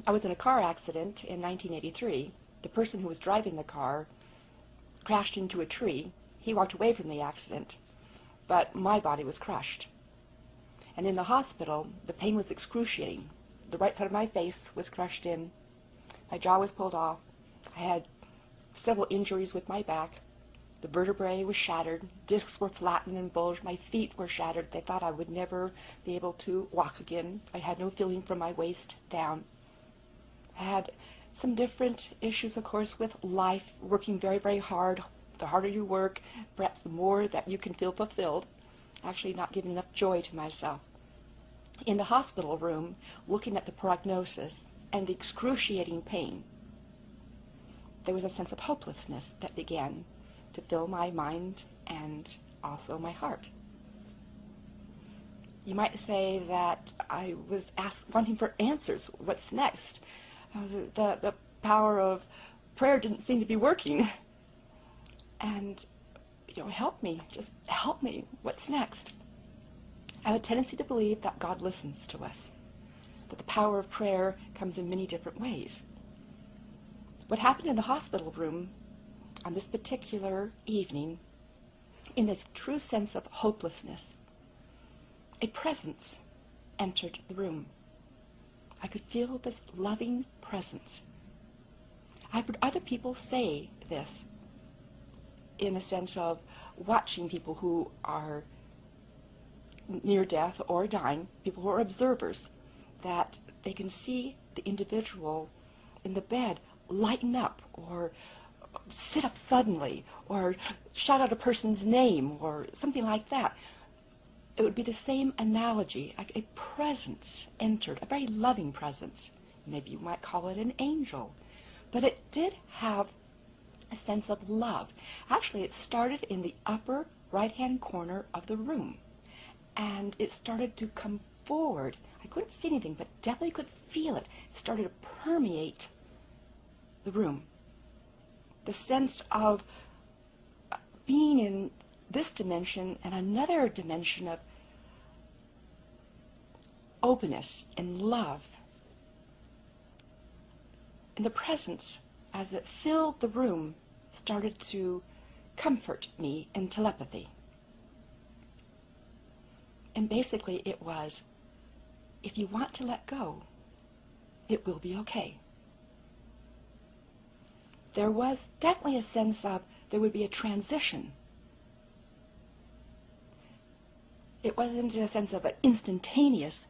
I was in a car accident in 1983. The person who was driving the car crashed into a tree. He walked away from the accident, but my body was crushed. And in the hospital, the pain was excruciating. The right side of my face was crushed in. My jaw was pulled off. I had several injuries with my back. The vertebrae was shattered. Discs were flattened and bulged. My feet were shattered. They thought I would never be able to walk again. I had no feeling from my waist down. I had some different issues, of course, with life, working very, very hard. The harder you work, perhaps the more that you can feel fulfilled. Actually not giving enough joy to myself. In the hospital room, looking at the prognosis and the excruciating pain, there was a sense of hopelessness that began to fill my mind and also my heart. You might say that I was wanting for answers. What's next? The power of prayer didn't seem to be working. And, help me. Just help me. What's next? I have a tendency to believe that God listens to us, that the power of prayer comes in many different ways. What happened in the hospital room on this particular evening, in this true sense of hopelessness, a presence entered the room. I could feel this loving presence. I've heard other people say this in a sense of watching people who are near death or dying, people who are observers, that they can see the individual in the bed lighten up or sit up suddenly or shout out a person's name or something like that. It would be the same analogy. A presence entered, a very loving presence. Maybe you might call it an angel. But it did have a sense of love. Actually, it started in the upper right-hand corner of the room. And it started to come forward. I couldn't see anything, but definitely could feel it. It started to permeate the room. The sense of being in this dimension and another dimension of openness and love. And the presence, as it filled the room, started to comfort me in telepathy. And basically it was, if you want to let go, it will be okay. There was definitely a sense of there would be a transition. It wasn't in a sense of an instantaneous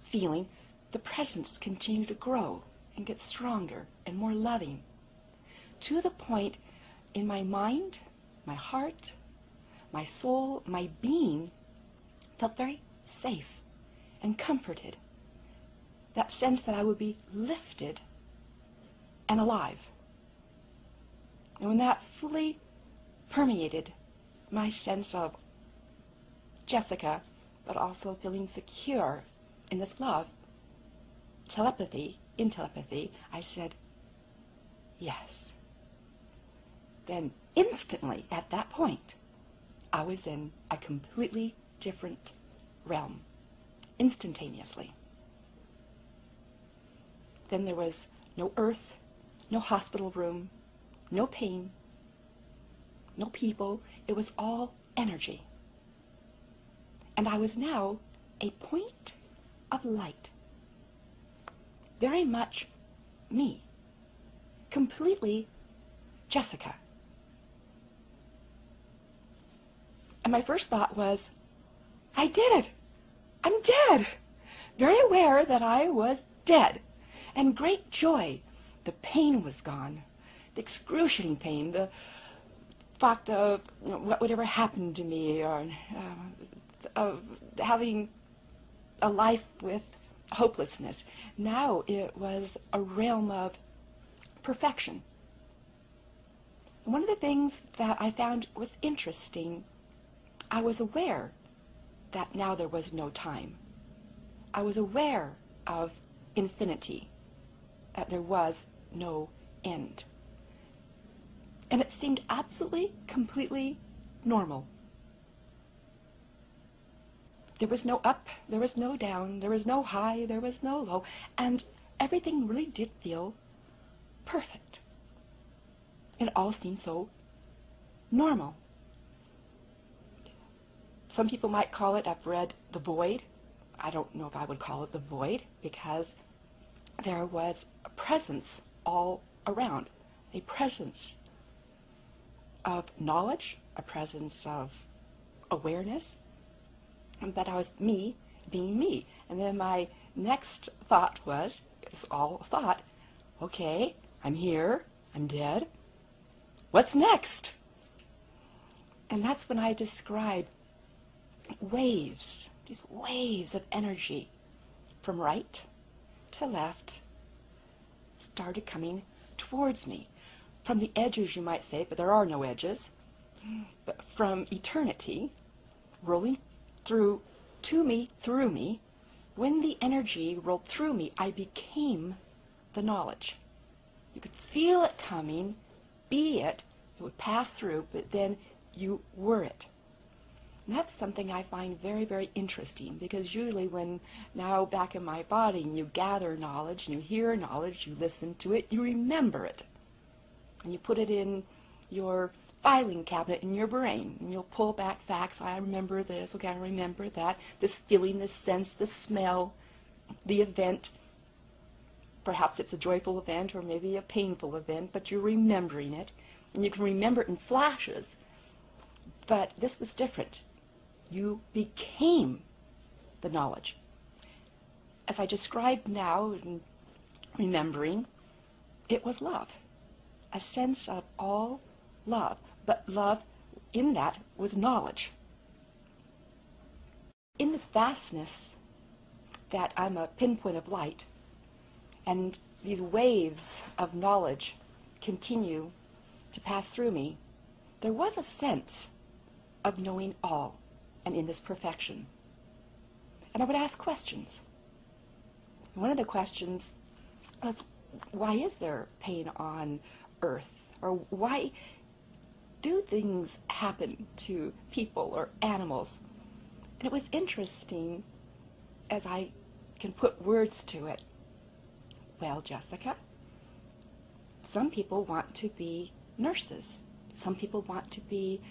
feeling. The presence continued to grow and get stronger and more loving, to the point in my mind, my heart, my soul, my being felt very safe and comforted. That sense that I would be lifted and alive. And when that fully permeated my sense of Jessica, but also feeling secure in this love, in telepathy, I said, yes. Then instantly, at that point, I was in a completely different realm, instantaneously. Then there was no earth, no hospital room, no pain, no people. It was all energy. And I was now a point of light. Very much me. Completely Jessica. And my first thought was, I did it! I'm dead! Very aware that I was dead. And great joy. The pain was gone. The excruciating pain, the fact of what would ever happen to me, or of having a life with hopelessness. Now it was a realm of perfection. And one of the things that I found was interesting, I was aware that now there was no time. I was aware of infinity, that there was no end. And it seemed absolutely, completely normal. There was no up, there was no down, there was no high, there was no low. And everything really did feel perfect. It all seemed so normal. Some people might call it, I've read, the void. I don't know if I would call it the void, because there was a presence all around, a presence of knowledge, a presence of awareness, but I was me being me. And then my next thought was, it's all a thought, okay, I'm here, I'm dead, what's next? And that's when I describe waves, these waves of energy from right to left started coming towards me. From the edges, you might say, but there are no edges, but from eternity, rolling through to me, through me. When the energy rolled through me, I became the knowledge. You could feel it coming, be it, it would pass through, but then you were it. And that's something I find very, very interesting, because usually when now back in my body and you gather knowledge, and you hear knowledge, you listen to it, you remember it. And you put it in your filing cabinet in your brain, and you'll pull back facts. I remember this, okay, I remember that, this feeling, this sense, the smell, the event. Perhaps it's a joyful event or maybe a painful event, but you're remembering it, and you can remember it in flashes. But this was different. You became the knowledge. As I described now, in remembering, it was love. A sense of all love. But love in that was knowledge. In this vastness that I'm a pinpoint of light, and these waves of knowledge continue to pass through me, there was a sense of knowing all, and in this perfection. And I would ask questions. One of the questions was, why is there pain on earth? Or why do things happen to people or animals? And it was interesting, as I can put words to it. Well, Jessica, some people want to be nurses. Some people want to be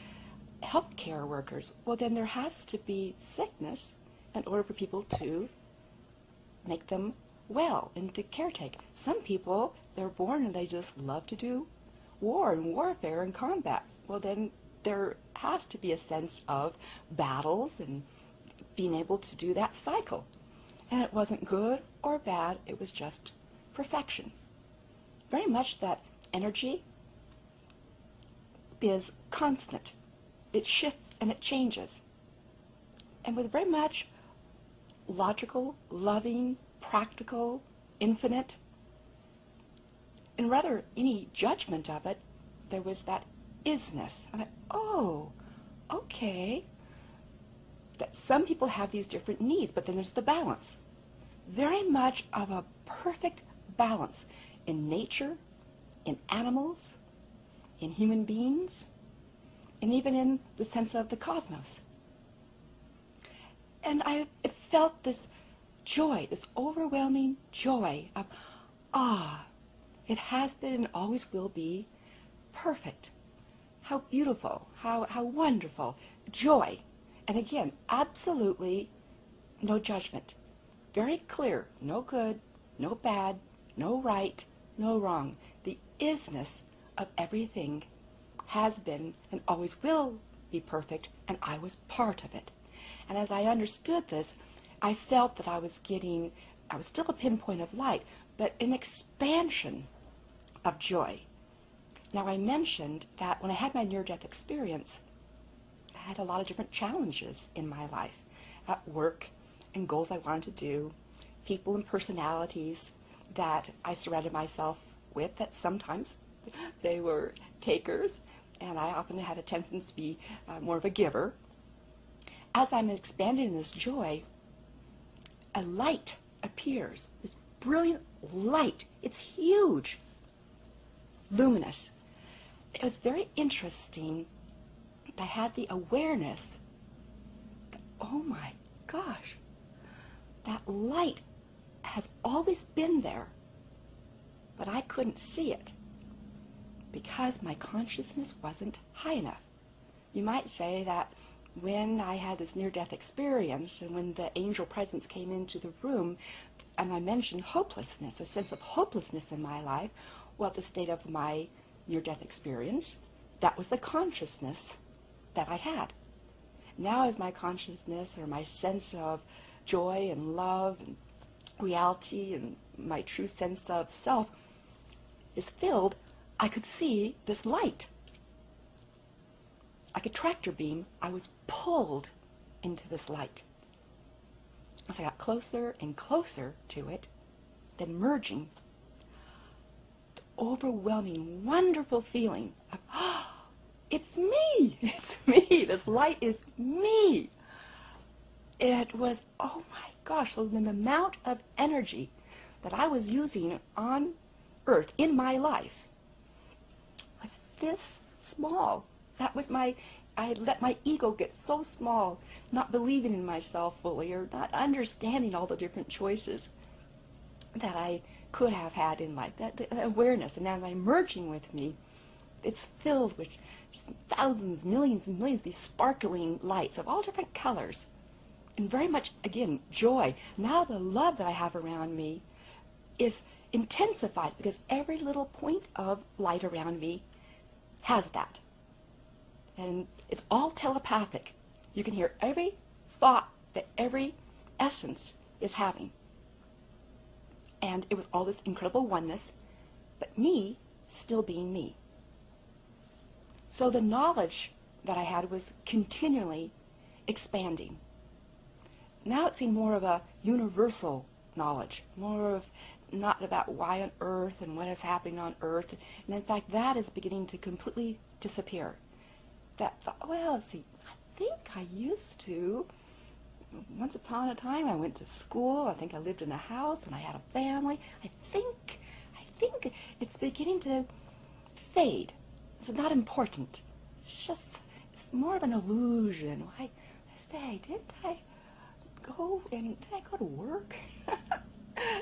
healthcare workers. Well, then there has to be sickness in order for people to make them well and to caretake. Some people, they're born and they just love to do war and warfare and combat. Well, then there has to be a sense of battles and being able to do that cycle. And it wasn't good or bad, it was just perfection. Very much that energy is constant. It shifts and it changes. And was very much logical, loving, practical, infinite. And rather any judgment of it, there was that isness. I thought, oh, okay. That some people have these different needs, but then there's the balance. Very much of a perfect balance in nature, in animals, in human beings, and even in the sense of the cosmos. And I felt this joy, this overwhelming joy of, it has been and always will be perfect. How beautiful, how wonderful, joy. And again, absolutely no judgment. Very clear, no good, no bad, no right, no wrong. The isness of everything has been and always will be perfect, and I was part of it. And as I understood this, I felt that I was still a pinpoint of light, but an expansion of joy. Now, I mentioned that when I had my near-death experience, I had a lot of different challenges in my life, at work and goals I wanted to do, people and personalities that I surrounded myself with, that sometimes they were takers, and I often had a tendency to be more of a giver. As I'm expanding in this joy, a light appears, this brilliant light. It's huge, luminous. It was very interesting. I had the awareness that, oh my gosh, that light has always been there. but I couldn't see it because my consciousness wasn't high enough. You might say that when I had this near-death experience and when the angel presence came into the room and I mentioned hopelessness, a sense of hopelessness in my life, well, the state of my near-death experience, that was the consciousness that I had. Now as my consciousness or my sense of joy and love and reality and my true sense of self is filled, I could see this light. Like a tractor beam, I was pulled into this light. As I got closer and closer to it, then merging, the overwhelming, wonderful feeling of, oh, it's me! It's me! This light is me! It was, oh my gosh, the amount of energy that I was using on Earth in my life was this small. That was I had let my ego get so small, not believing in myself fully or not understanding all the different choices that I could have had in life, that awareness. And now by merging with me, it's filled with just thousands, millions and millions of these sparkling lights of all different colors. And very much, again, joy. Now the love that I have around me is intensified because every little point of light around me has that. And it's all telepathic. You can hear every thought that every essence is having. And it was all this incredible oneness, but me still being me. So the knowledge that I had was continually expanding. Now it seemed more of a universal knowledge, more of not about why on earth and what is happening on earth. And in fact, that is beginning to completely disappear. That thought, well, see, I think I used to. Once upon a time, I went to school. I think I lived in a house and I had a family. I think it's beginning to fade. It's not important. It's more of an illusion. I say, did I go to work?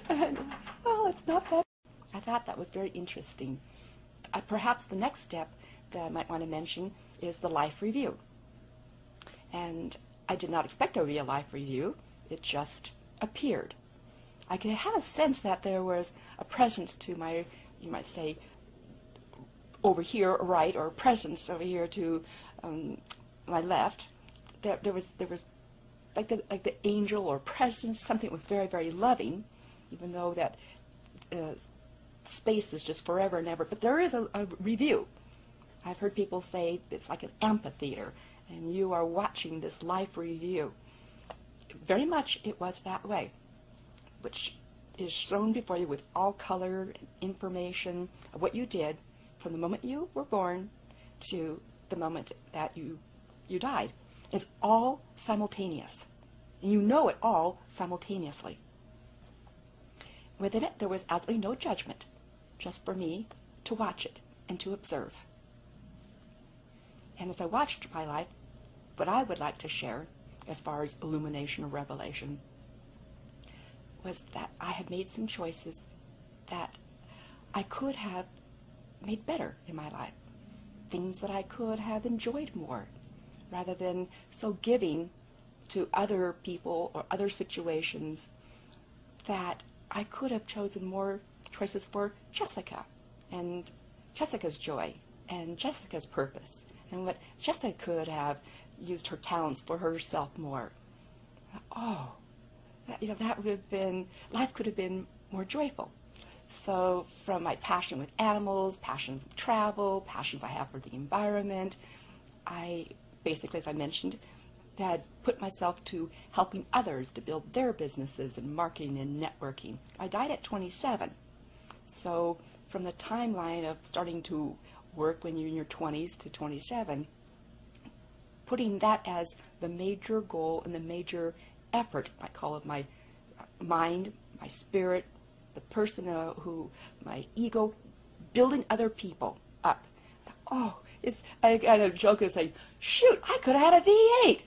And, well, it's not that. I thought that was very interesting. Perhaps the next step that I might want to mention is the life review. And I did not expect there would be a life review. It just appeared. I could have a sense that there was a presence to my, you might say, over here, right, or a presence over here to my left. There was like the angel or presence, something that was very, very loving, even though that space is just forever and ever. But there is a review. I've heard people say it's like an amphitheater, and you are watching this life review. Very much it was that way, which is shown before you with all color and information of what you did from the moment you were born to the moment that you died. It's all simultaneous, and you know it all simultaneously. Within it, there was absolutely no judgment, just for me to watch it and to observe. And as I watched my life, what I would like to share as far as illumination or revelation was that I had made some choices that I could have made better in my life. Things that I could have enjoyed more, rather than so giving to other people or other situations, that I could have chosen more choices for Jessica and Jessica's joy and Jessica's purpose, and what Jessica could have used her talents for herself more. Oh, that would have been, life could have been more joyful. So from my passion with animals, passions of travel, passions I have for the environment, I basically, as I mentioned, had put myself to helping others to build their businesses and marketing and networking. I died at 27. So from the timeline of starting to work when you're in your 20s to 27, putting that as the major goal and the major effort, I call it my mind, my spirit, the person my ego, building other people up. Oh, I got a joke and say, shoot, I could have had a V8.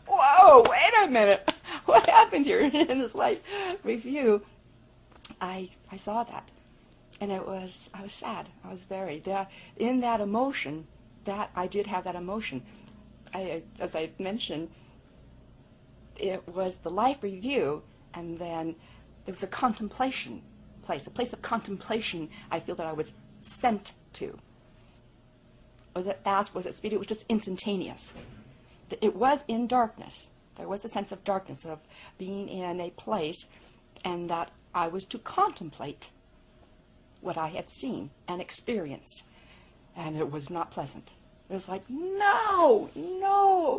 Whoa, wait a minute. What happened here in this life review? I saw that. And I was sad. I was in that emotion, that I did have that emotion. As I mentioned, it was the life review, and then there was a contemplation place, a place of contemplation I feel that I was sent to. Was it fast? Was it speedy? It was just instantaneous. It was in darkness. There was a sense of darkness, of being in a place, and that I was to contemplate what I had seen and experienced. And it was not pleasant. It was like, no,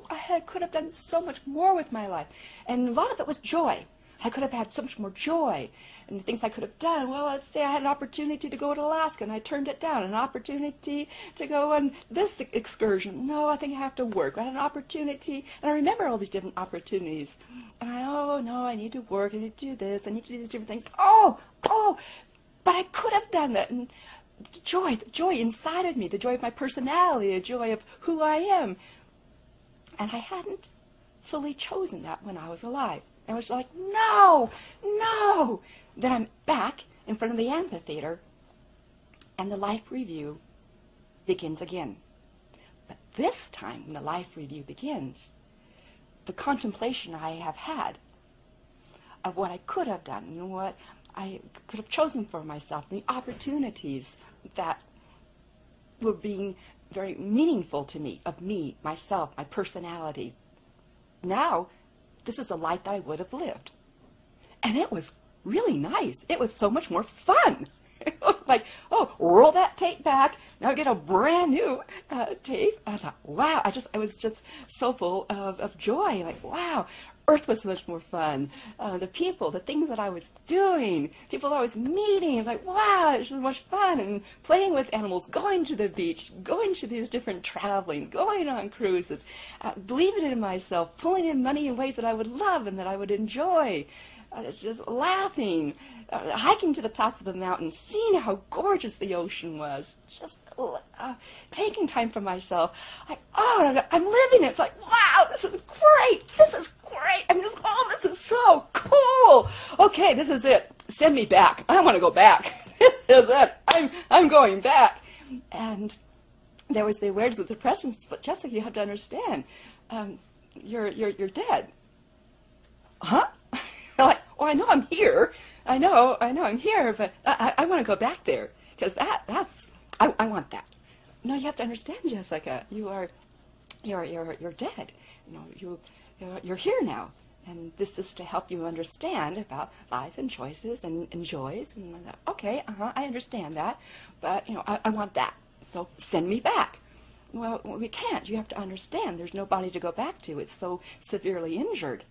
I could have done so much more with my life. And a lot of it was joy. I could have had so much more joy. And the things I could have done, well, let's say I had an opportunity to go to Alaska and I turned it down. An opportunity to go on this excursion. No, I think I have to work. I had an opportunity, and I remember all these different opportunities. And I need to work, I need to do this, I need to do these different things. But I could have done that. And the joy inside of me, the joy of my personality, the joy of who I am. And I hadn't fully chosen that when I was alive. And it was like, no. Then I'm back in front of the amphitheater, and the life review begins again. But this time, when the life review begins, the contemplation I have had of what I could have done, and what I could have chosen for myself, the opportunities that were being very meaningful to me, of me, myself, my personality. Now, this is the life that I would have lived. And it was really nice. It was so much more fun. It was like, roll that tape back. Now I get a brand new tape. I thought, wow. I was just so full of joy. Like, wow. Earth was so much more fun. The people, the things that I was doing, people I was meeting. It's like, wow, it was so much fun. And playing with animals, going to the beach, going to these different travelings, going on cruises, believing in myself, pulling in money in ways that I would love and that I would enjoy. Just laughing, hiking to the tops of the mountains, seeing how gorgeous the ocean was, just taking time for myself. I'm living it. It's like, wow, this is great. This is so cool. Okay, this is it. Send me back. I want to go back. This is it. I'm going back. And there was the awareness of the presence, but Jessica, you have to understand, you're dead. Huh? Like, I know I'm here. I know I'm here, but I want to go back there, because I want that. No, you have to understand, Jessica. You're dead. You're here now, and this is to help you understand about life and choices and joys. And okay, I understand that, but I want that. So send me back. Well, we can't. You have to understand. There's nobody to go back to. It's so severely injured.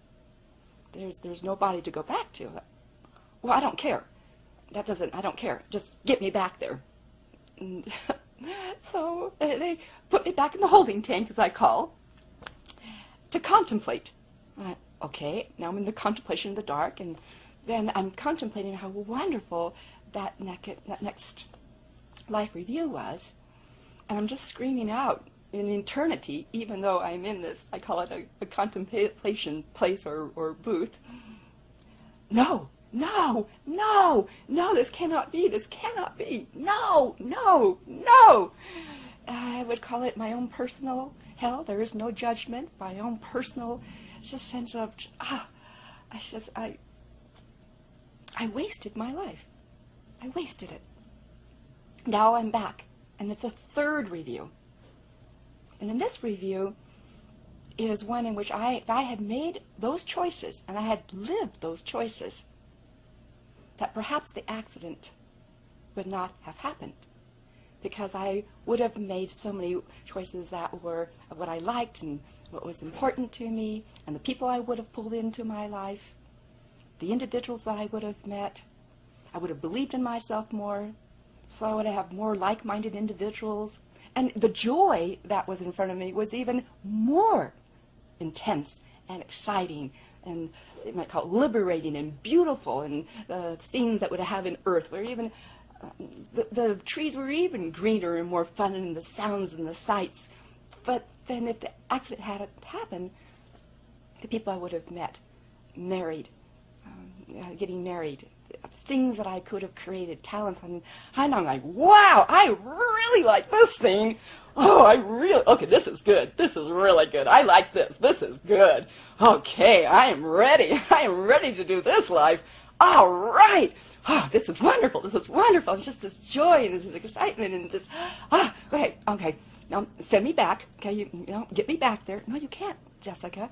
There's nobody to go back to. Well, I don't care. I don't care. Just get me back there. And so they put me back in the holding tank, as I call, to contemplate. Okay, now I'm in the contemplation of the dark, and then I'm contemplating how wonderful that next life review was. And I'm just screaming out in eternity, even though I'm in this, I call it a contemplation place or booth. No, this cannot be, no. I would call it my own personal hell. There is no judgment, my own personal just sense of, I wasted my life. I wasted it. Now I'm back, and it's a third review. And in this review, it is one in which if I had made those choices, and I had lived those choices, that perhaps the accident would not have happened, because I would have made so many choices that were what I liked and what was important to me, and the people I would have pulled into my life, the individuals that I would have met. I would have believed in myself more, so I would have more like-minded individuals. And the joy that was in front of me was even more intense and exciting, and you might call it liberating and beautiful, and scenes that would have in Earth, where even the trees were even greener and more fun, and the sounds and the sights. But then if the accident had happened, the people I would have met, married, getting married, things that I could have created, talents, and I'm like, wow, I really like this thing. Oh, okay, this is good. This is really good. I like this. This is good. Okay, I am ready. I am ready to do this life. All right. Oh, this is wonderful. This is wonderful. It's just this joy and this excitement and just, okay. Now, send me back. Okay, you get me back there. No, you can't, Jessica.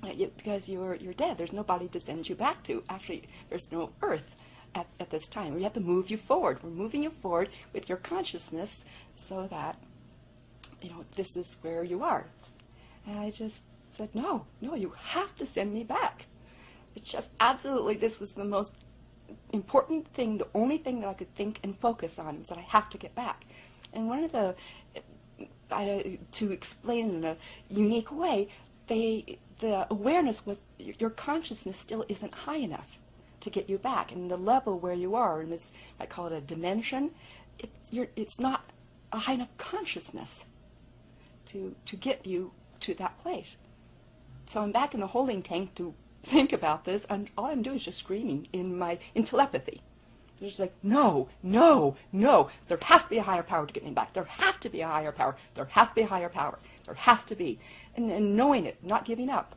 Because you're dead. There's nobody to send you back to. Actually, there's no earth at this time. We have to move you forward. We're moving you forward with your consciousness so that, this is where you are. And I just said, no, you have to send me back. It's just absolutely, this was the most important thing, the only thing that I could think and focus on was that I have to get back. And one of to explain in a unique way, the awareness was your consciousness still isn't high enough to get you back. And the level where you are in this, I call it a dimension, it's not a high enough consciousness to get you to that place. So I'm back in the holding tank to think about this, and all I'm doing is just screaming in telepathy. It's just like, no. There has to be a higher power to get me back. There has to be a higher power. There has to be a higher power. There has to be. And knowing it, not giving up.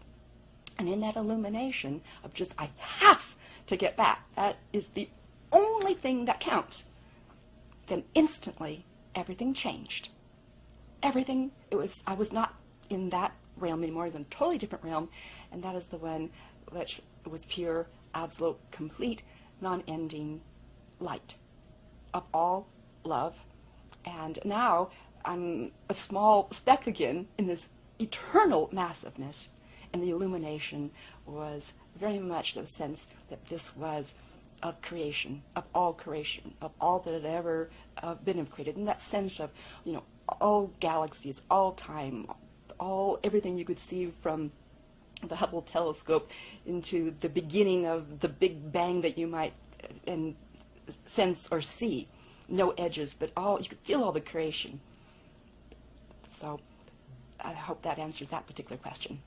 And in that illumination of just, I have to get back. That is the only thing that counts. Then instantly, everything changed. Everything, I was not in that realm anymore. I was in a totally different realm. And that is the one which was pure, absolute, complete, non-ending light of all love. And now I'm a small speck again in this eternal massiveness. And the illumination was very much the sense that this was of creation, of all that had ever been created. And that sense of, all galaxies, all time, everything you could see from the Hubble telescope into the beginning of the Big Bang that you might sense or see. No edges, but you could feel all the creation. So I hope that answers that particular question.